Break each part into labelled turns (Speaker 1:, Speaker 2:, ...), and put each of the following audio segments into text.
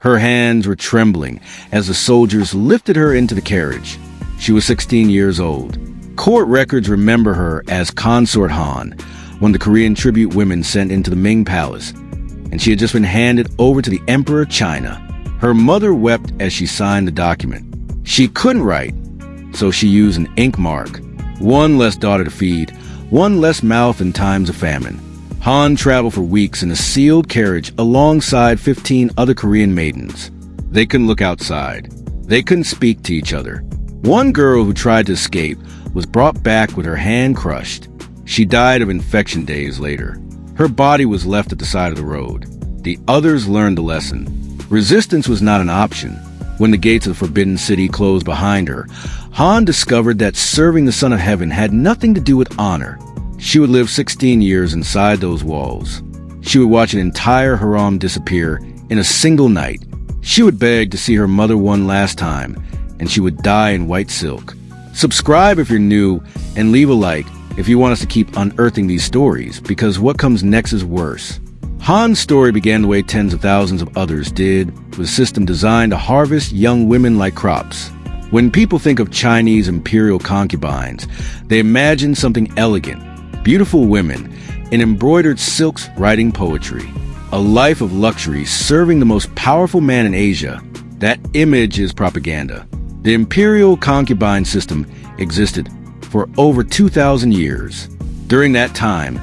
Speaker 1: Her hands were trembling as the soldiers lifted her into the carriage. She was 16 years old. Court records remember her as Consort Han, one of the Korean tribute women sent into the Ming Palace, and she had just been handed over to the Emperor of China. Her mother wept as she signed the document. She couldn't write, so she used an ink mark. One less daughter to feed, one less mouth in times of famine. Han traveled for weeks in a sealed carriage alongside 15 other Korean maidens. They couldn't look outside. They couldn't speak to each other. One girl who tried to escape was brought back with her hand crushed. She died of infection days later. Her body was left at the side of the road. The others learned the lesson. Resistance was not an option. When the gates of the Forbidden City closed behind her, Han discovered that serving the Son of Heaven had nothing to do with honor. She would live 16 years inside those walls. She would watch an entire harem disappear in a single night. She would beg to see her mother one last time, and she would die in white silk. Subscribe if you're new, and leave a like if you want us to keep unearthing these stories, because what comes next is worse. Han's story began the way tens of thousands of others did, with a system designed to harvest young women like crops. When people think of Chinese imperial concubines, they imagine something elegant, beautiful women in embroidered silks writing poetry. A life of luxury serving the most powerful man in Asia. That image is propaganda. The imperial concubine system existed for over 2,000 years. During that time,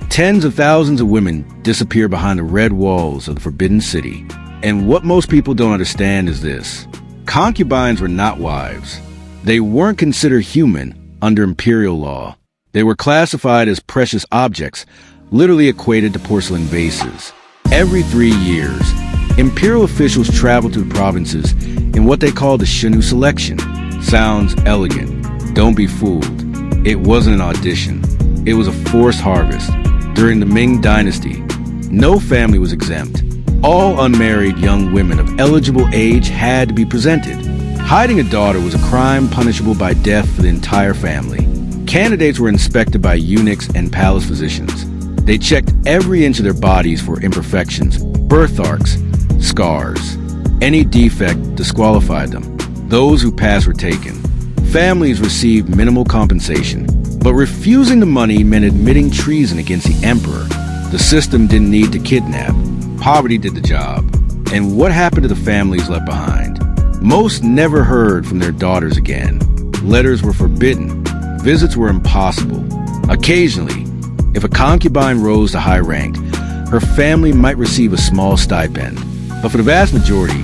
Speaker 1: tens of thousands of women disappear behind the red walls of the Forbidden City. And what most people don't understand is this. Concubines were not wives. They weren't considered human under imperial law. They were classified as precious objects, literally equated to porcelain vases. Every 3 years, imperial officials traveled to the provinces in what they called the Shenu selection. Sounds elegant. Don't be fooled. It wasn't an audition. It was a forced harvest. During the Ming Dynasty, no family was exempt. All unmarried young women of eligible age had to be presented. Hiding a daughter was a crime punishable by death for the entire family. Candidates were inspected by eunuchs and palace physicians. They checked every inch of their bodies for imperfections, birthmarks, scars. Any defect disqualified them. Those who passed were taken. Families received minimal compensation, but refusing the money meant admitting treason against the emperor. The system didn't need to kidnap. Poverty did the job. And what happened to the families left behind? Most never heard from their daughters again. Letters were forbidden. Visits were impossible. Occasionally, if a concubine rose to high rank, her family might receive a small stipend. But for the vast majority,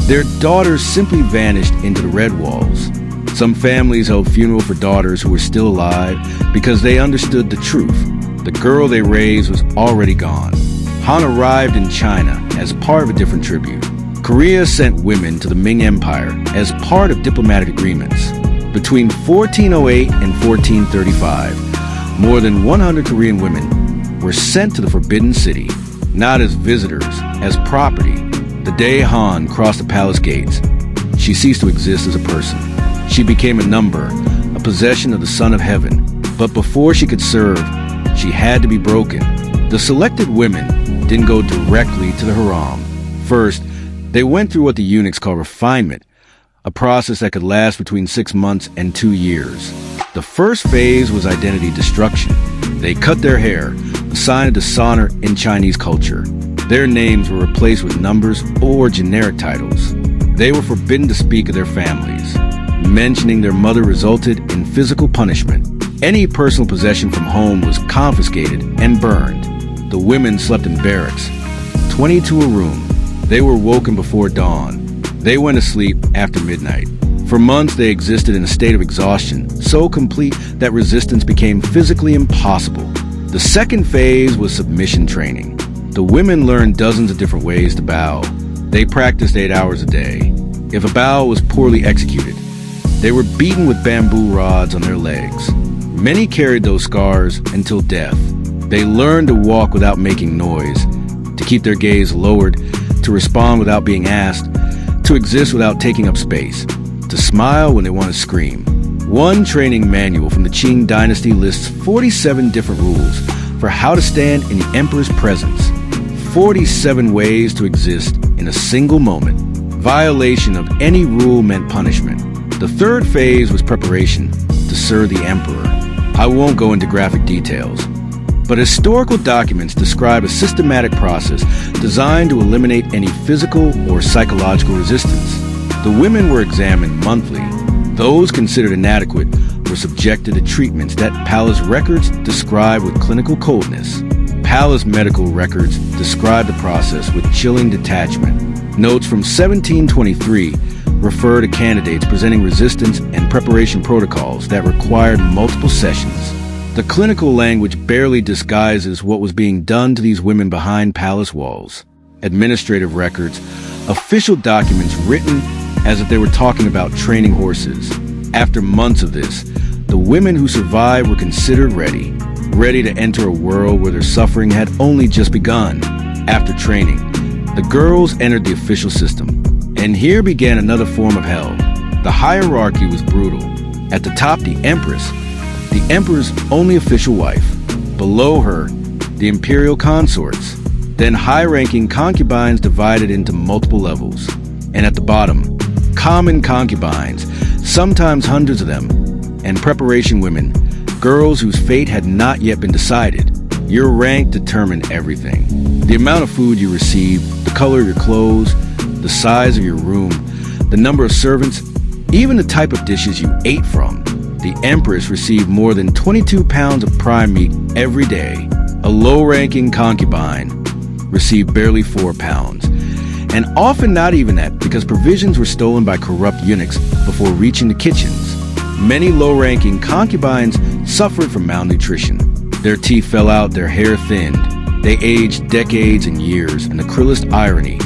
Speaker 1: their daughters simply vanished into the red walls. Some families held funeral for daughters who were still alive because they understood the truth. The girl they raised was already gone. Han arrived in China as part of a different tribute. Korea sent women to the Ming Empire as part of diplomatic agreements. Between 1408 and 1435, more than 100 Korean women were sent to the Forbidden City, not as visitors, as property. The day Han crossed the palace gates, she ceased to exist as a person. She became a number, a possession of the Son of Heaven. But before she could serve, she had to be broken. The selected women didn't go directly to the harem. First, they went through what the eunuchs call refinement, a process that could last between 6 months and 2 years. The first phase was identity destruction. They cut their hair, a sign of dishonor in Chinese culture. Their names were replaced with numbers or generic titles. They were forbidden to speak of their families. Mentioning their mother resulted in physical punishment. Any personal possession from home was confiscated and burned. The women slept in barracks, 20 to a room. They were woken before dawn. They went to sleep after midnight. For months, they existed in a state of exhaustion, so complete that resistance became physically impossible. The second phase was submission training. The women learned dozens of different ways to bow. They practiced 8 hours a day. If a bow was poorly executed, they were beaten with bamboo rods on their legs. Many carried those scars until death. They learned to walk without making noise, to keep their gaze lowered, to respond without being asked, to exist without taking up space, to smile when they want to scream. One training manual from the Qing dynasty lists 47 different rules for how to stand in the emperor's presence. 47 ways to exist in a single moment. Violation of any rule meant punishment. The third phase was preparation to serve the emperor. I won't go into graphic details, but historical documents describe a systematic process designed to eliminate any physical or psychological resistance. The women were examined monthly. Those considered inadequate were subjected to treatments that palace records describe with clinical coldness. Palace medical records describe the process with chilling detachment. Notes from 1723 refer to candidates presenting resistance and preparation protocols that required multiple sessions. The clinical language barely disguises what was being done to these women behind palace walls. Administrative records, official documents written as if they were talking about training horses. After months of this, the women who survived were considered ready to enter a world where their suffering had only just begun. After training, the girls entered the official system, and here began another form of hell. The hierarchy was brutal. At the top, the empress, the emperor's only official wife. Below her, the imperial consorts. Then high-ranking concubines divided into multiple levels. And at the bottom, common concubines, sometimes hundreds of them, and preparation women, girls whose fate had not yet been decided. Your rank determined everything. The amount of food you received, the color of your clothes, the size of your room, the number of servants, even the type of dishes you ate from. The empress received more than 22 pounds of prime meat every day. A low-ranking concubine received barely 4 pounds. And often not even that, because provisions were stolen by corrupt eunuchs before reaching the kitchens. Many low-ranking concubines suffered from malnutrition. Their teeth fell out, their hair thinned. They aged decades and years, and the cruelest irony,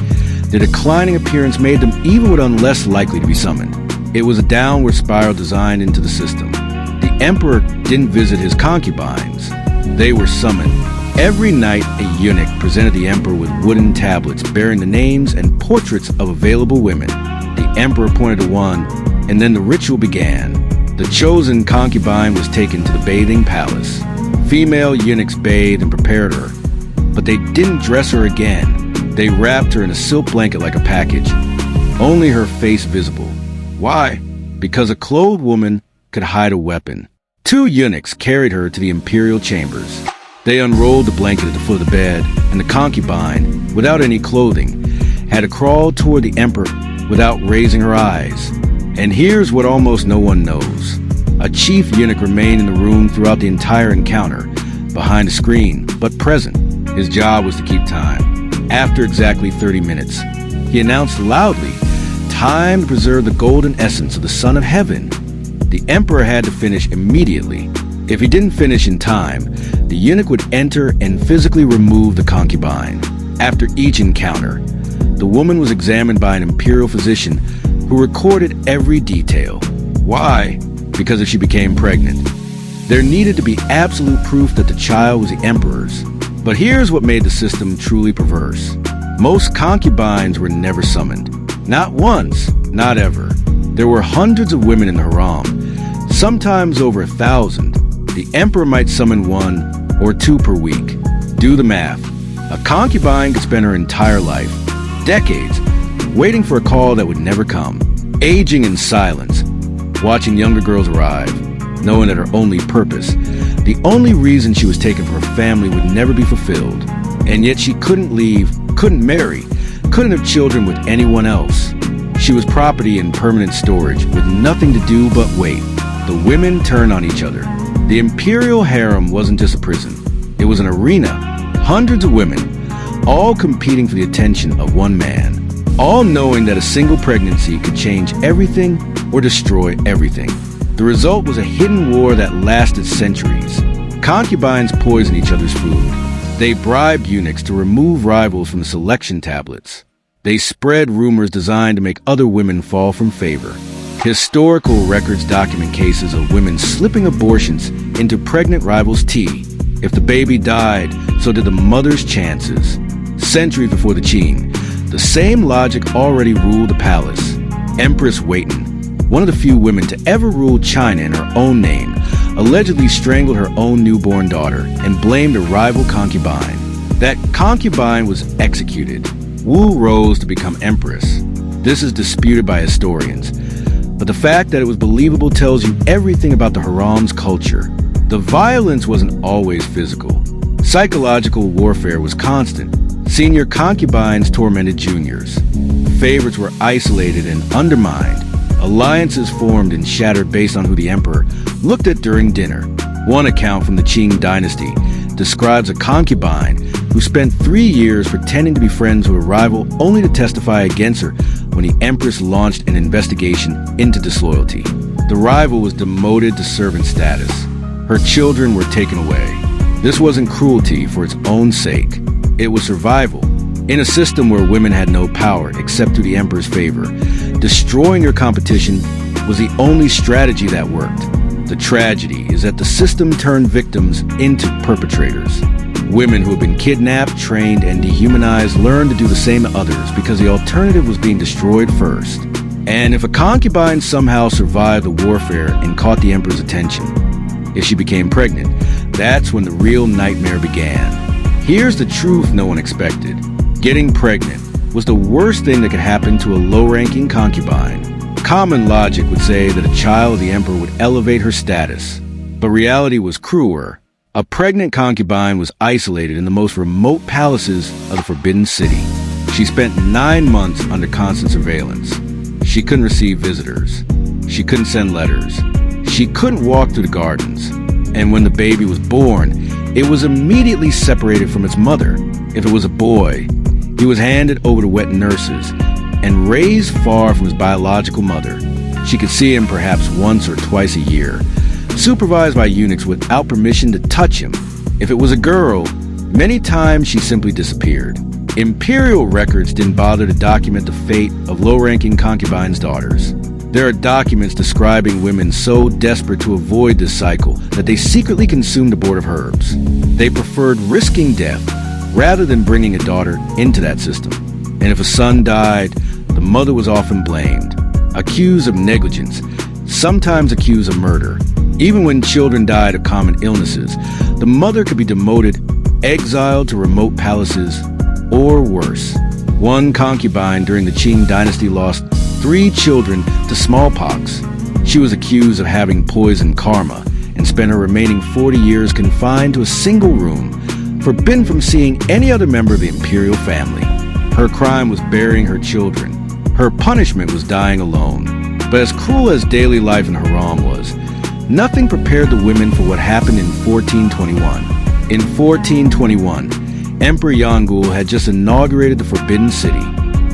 Speaker 1: their declining appearance made them even when less likely to be summoned. It was a downward spiral designed into the system. The emperor didn't visit his concubines. They were summoned. Every night, a eunuch presented the emperor with wooden tablets bearing the names and portraits of available women. The emperor pointed to one, and then the ritual began. The chosen concubine was taken to the bathing palace. Female eunuchs bathed and prepared her, but they didn't dress her again. They wrapped her in a silk blanket like a package, only her face visible. Why? Because a clothed woman could hide a weapon. 2 eunuchs carried her to the imperial chambers. They unrolled the blanket at the foot of the bed, and the concubine, without any clothing, had to crawl toward the emperor without raising her eyes. And here's what almost no one knows. A chief eunuch remained in the room throughout the entire encounter, behind a screen, but present. His job was to keep time. After exactly 30 minutes, he announced loudly, "Time to preserve the golden essence of the Son of Heaven." The emperor had to finish immediately. If he didn't finish in time, the eunuch would enter and physically remove the concubine. After each encounter, the woman was examined by an imperial physician who recorded every detail. Why? Because if she became pregnant, there needed to be absolute proof that the child was the emperor's. But here's what made the system truly perverse. Most concubines were never summoned. Not once, not ever. There were hundreds of women in the harem, sometimes over 1,000. The emperor might summon 1 or 2 per week. Do the math. A concubine could spend her entire life, decades, waiting for a call that would never come, aging in silence, watching younger girls arrive, knowing that her only purpose, the only reason she was taken from her family, would never be fulfilled. And yet she couldn't leave, couldn't marry, couldn't have children with anyone else. She was property in permanent storage, with nothing to do but wait. The women turned on each other. The imperial harem wasn't just a prison. It was an arena. Hundreds of women, all competing for the attention of one man, all knowing that a single pregnancy could change everything or destroy everything. The result was a hidden war that lasted centuries. Concubines poisoned each other's food. They bribed eunuchs to remove rivals from the selection tablets. They spread rumors designed to make other women fall from favor. Historical records document cases of women slipping abortions into pregnant rivals' tea. If the baby died, so did the mother's chances. Centuries before the Qing, the same logic already ruled the palace. Empress Waitin, one of the few women to ever rule China in her own name, allegedly strangled her own newborn daughter and blamed a rival concubine. That concubine was executed. Wu rose to become empress. This is disputed by historians, but the fact that it was believable tells you everything about the harem's culture. The violence wasn't always physical. Psychological warfare was constant. Senior concubines tormented juniors. Favorites were isolated and undermined. Alliances formed and shattered based on who the emperor looked at during dinner. One account from the Qing dynasty describes a concubine who spent 3 years pretending to be friends with a rival only to testify against her when the empress launched an investigation into disloyalty. The rival was demoted to servant status. Her children were taken away. This wasn't cruelty for its own sake. It was survival. In a system where women had no power except through the emperor's favor, destroying your competition was the only strategy that worked. The tragedy is that the system turned victims into perpetrators. Women who had been kidnapped, trained, and dehumanized learned to do the same to others because the alternative was being destroyed first. And if a concubine somehow survived the warfare and caught the emperor's attention, if she became pregnant, that's when the real nightmare began. Here's the truth no one expected. Getting pregnant was the worst thing that could happen to a low-ranking concubine. Common logic would say that a child of the emperor would elevate her status, but reality was crueler. A pregnant concubine was isolated in the most remote palaces of the Forbidden City. She spent 9 months under constant surveillance. She couldn't receive visitors. She couldn't send letters. She couldn't walk through the gardens. And when the baby was born, it was immediately separated from its mother. If it was a boy, he was handed over to wet nurses and raised far from his biological mother. She could see him perhaps once or twice a year, supervised by eunuchs without permission to touch him. If it was a girl, many times she simply disappeared. Imperial records didn't bother to document the fate of low-ranking concubines' daughters. There are documents describing women so desperate to avoid this cycle that they secretly consumed a board of herbs. They preferred risking death rather than bringing a daughter into that system. And if a son died, the mother was often blamed, accused of negligence, sometimes accused of murder. Even when children died of common illnesses, the mother could be demoted, exiled to remote palaces, or worse. One concubine during the Qing dynasty lost 3 children to smallpox. She was accused of having poisoned karma and spent her remaining 40 years confined to a single room, forbidden from seeing any other member of the imperial family. Her crime was burying her children. Her punishment was dying alone. But as cruel as daily life in harem was, nothing prepared the women for what happened in 1421. In 1421, Emperor Yonggul had just inaugurated the Forbidden City.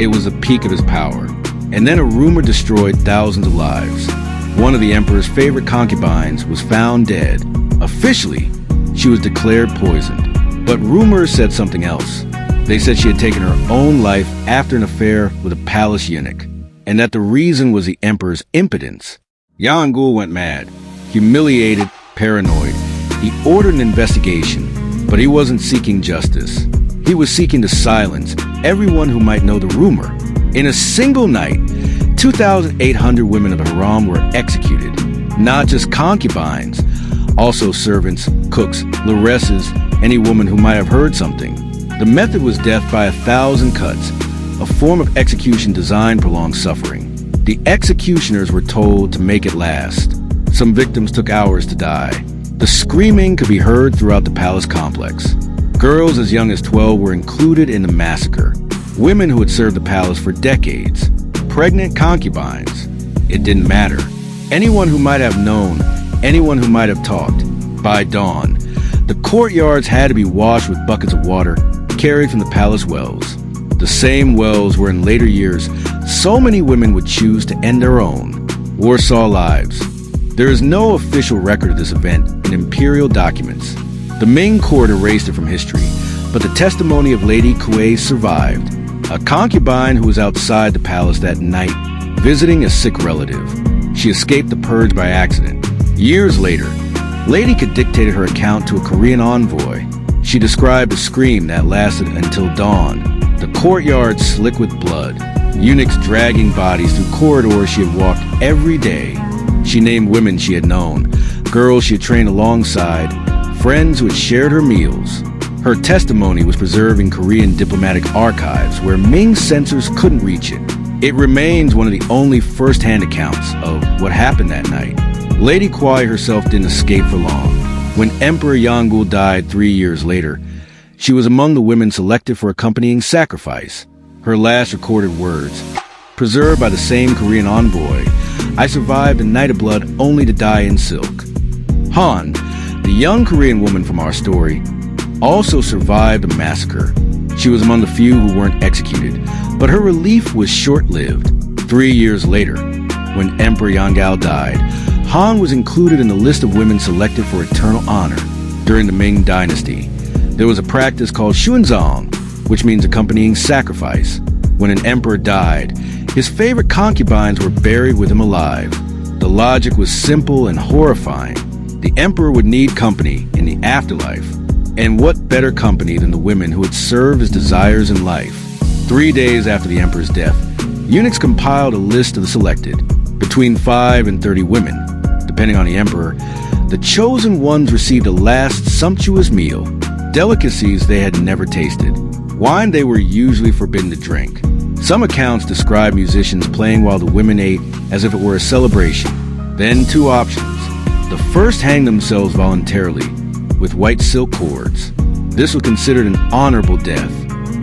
Speaker 1: It was the peak of his power. And then a rumor destroyed thousands of lives. One of the emperor's favorite concubines was found dead. Officially, she was declared poisoned. But rumors said something else. They said she had taken her own life after an affair with a palace eunuch, and that the reason was the emperor's impotence. Yonggul went mad, humiliated, paranoid. He ordered an investigation, but he wasn't seeking justice. He was seeking to silence everyone who might know the rumor. In a single night, 2,800 women of the harem were executed. Not just concubines, also servants, cooks, lauresses, any woman who might have heard something. The method was death by 1,000 cuts, a form of execution designed to prolong suffering. The executioners were told to make it last. Some victims took hours to die. The screaming could be heard throughout the palace complex. Girls as young as 12 were included in the massacre. Women who had served the palace for decades. Pregnant concubines. It didn't matter. Anyone who might have known, anyone who might have talked. By dawn, the courtyards had to be washed with buckets of water carried from the palace wells. The same wells where in later years, so many women would choose to end their own. Warsaw lives. There is no official record of this event in imperial documents. The Ming court erased it from history, but the testimony of Lady Kuei survived. A concubine who was outside the palace that night, visiting a sick relative. She escaped the purge by accident. Years later, Lady Ku dictated her account to a Korean envoy. She described a scream that lasted until dawn. The courtyard slick with blood. Eunuchs dragging bodies through corridors she had walked every day. She named women she had known, girls she had trained alongside, friends who had shared her meals. Her testimony was preserved in Korean diplomatic archives, where Ming censors couldn't reach it. It remains one of the only first-hand accounts of what happened that night. Lady Kwai herself didn't escape for long. When Emperor Yonggul died 3 years later, she was among the women selected for accompanying sacrifice. Her last recorded words, preserved by the same Korean envoy, "I survived a night of blood only to die in silk." Han, the young Korean woman from our story, also survived a massacre. She was among the few who weren't executed, but her relief was short-lived. 3 years later, when Emperor Yonggul died, Han was included in the list of women selected for eternal honor. During the Ming Dynasty, there was a practice called xuanzang, which means accompanying sacrifice. When an emperor died, his favorite concubines were buried with him alive. The logic was simple and horrifying. The emperor would need company in the afterlife. And what better company than the women who had served his desires in life? 3 days after the emperor's death, eunuchs compiled a list of the selected, between 5 and 30 women. Depending on the emperor, the chosen ones received a last sumptuous meal, delicacies they had never tasted. Wine they were usually forbidden to drink. Some accounts describe musicians playing while the women ate as if it were a celebration. Then 2 options. The first hanged themselves voluntarily, with white silk cords. This was considered an honorable death.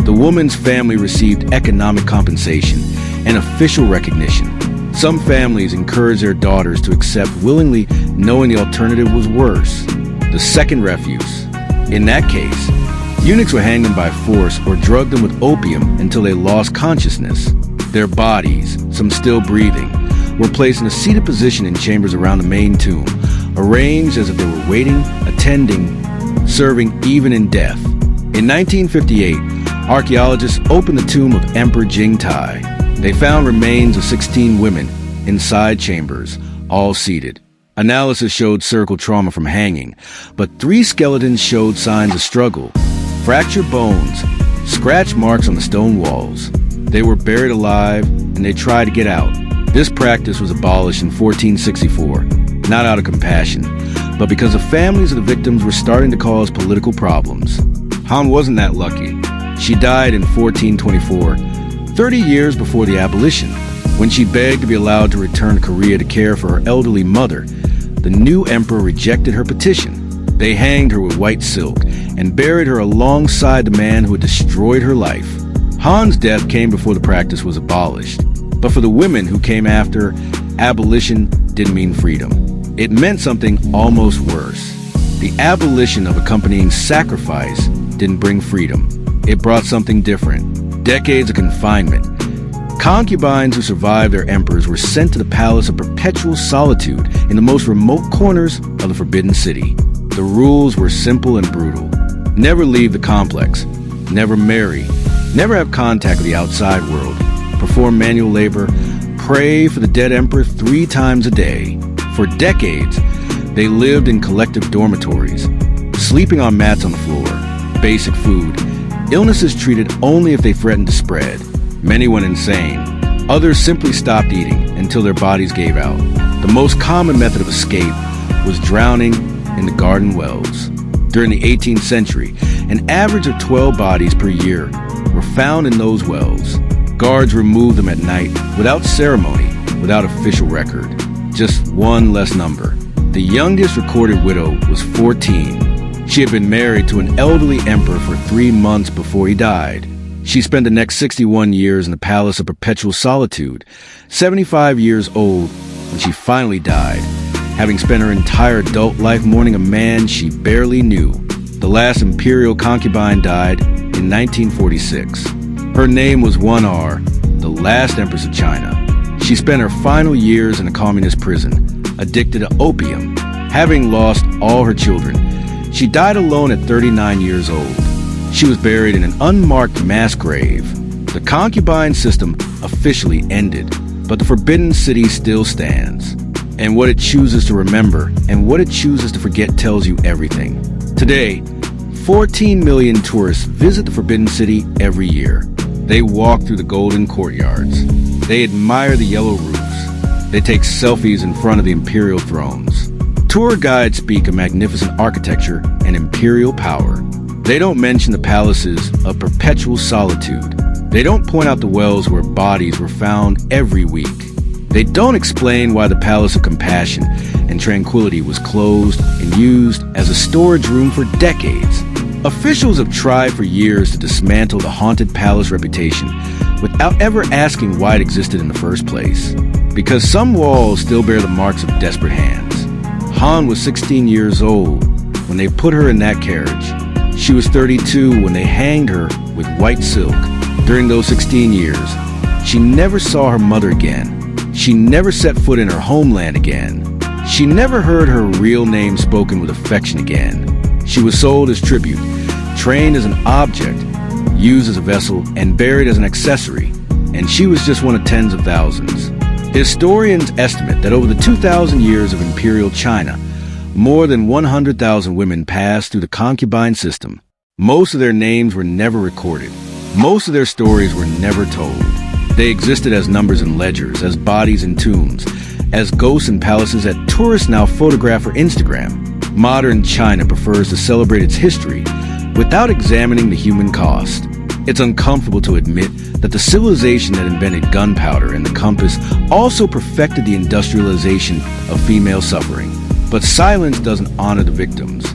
Speaker 1: The woman's family received economic compensation and official recognition. Some families encouraged their daughters to accept willingly, knowing the alternative was worse. The second refuse. In that case, eunuchs would hang them by force or drug them with opium until they lost consciousness. Their bodies, some still breathing, were placed in a seated position in chambers around the main tomb, arranged as if they were waiting, attending, serving even in death. In 1958, archaeologists opened the tomb of Emperor Jingtai. They found remains of 16 women in side chambers, all seated. Analysis showed cervical trauma from hanging, but 3 skeletons showed signs of struggle, fractured bones, scratch marks on the stone walls. They were buried alive, and they tried to get out. This practice was abolished in 1464, not out of compassion, but because the families of the victims were starting to cause political problems. Han wasn't that lucky. She died in 1424, 30 years before the abolition. When she begged to be allowed to return to Korea to care for her elderly mother, the new emperor rejected her petition. They hanged her with white silk and buried her alongside the man who had destroyed her life. Han's death came before the practice was abolished. But for the women who came after, abolition didn't mean freedom. It meant something almost worse. The abolition of accompanying sacrifice didn't bring freedom. It brought something different. Decades of confinement. Concubines who survived their emperors were sent to the palace of perpetual solitude in the most remote corners of the Forbidden City. The rules were simple and brutal. Never leave the complex. Never marry. Never have contact with the outside world. Perform manual labor. Pray for the dead emperor 3 times a day. For decades, they lived in collective dormitories, sleeping on mats on the floor. Basic food. Illnesses treated only if they threatened to spread. Many went insane. Others simply stopped eating until their bodies gave out. The most common method of escape was drowning in the garden wells. During the 18th century, an average of 12 bodies per year were found in those wells. Guards removed them at night without ceremony, without official record. Just one less number. The youngest recorded widow was 14. She had been married to an elderly emperor for 3 months before he died. She spent the next 61 years in the palace of perpetual solitude, 75 years old when she finally died, having spent her entire adult life mourning a man she barely knew. The last imperial concubine died in 1946. Her name was 1R, the last empress of China. She spent her final years in a communist prison, addicted to opium, having lost all her children. She died alone at 39 years old. She was buried in an unmarked mass grave. The concubine system officially ended, but the Forbidden City still stands. And what it chooses to remember and what it chooses to forget tells you everything. Today, 14 million tourists visit the Forbidden City every year. They walk through the golden courtyards. They admire the yellow roofs. They take selfies in front of the imperial thrones. Tour guides speak of magnificent architecture and imperial power. They don't mention the palaces of perpetual solitude. They don't point out the wells where bodies were found every week. They don't explain why the Palace of Compassion and Tranquility was closed and used as a storage room for decades. Officials have tried for years to dismantle the haunted palace reputation without ever asking why it existed in the first place. Because some walls still bear the marks of desperate hands. Han was 16 years old when they put her in that carriage. She was 32 when they hanged her with white silk. During those 16 years, she never saw her mother again. She never set foot in her homeland again. She never heard her real name spoken with affection again. She was sold as tribute, trained as an object, used as a vessel, and buried as an accessory. And she was just one of tens of thousands. Historians estimate that over the 2,000 years of Imperial China, more than 100,000 women passed through the concubine system. Most of their names were never recorded. Most of their stories were never told. They existed as numbers in ledgers, as bodies in tombs, as ghosts in palaces that tourists now photograph for Instagram. Modern China prefers to celebrate its history without examining the human cost. It's uncomfortable to admit that the civilization that invented gunpowder and the compass also perfected the industrialization of female suffering. But silence doesn't honor the victims.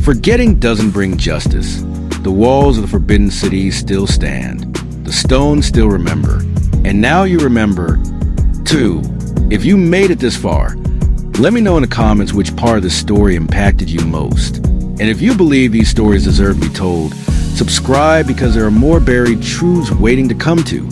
Speaker 1: Forgetting doesn't bring justice. The walls of the Forbidden City still stand. The stones still remember. And now you remember, too. If you made it this far, let me know in the comments which part of the story impacted you most. And if you believe these stories deserve to be told, subscribe because there are more buried truths waiting to come to.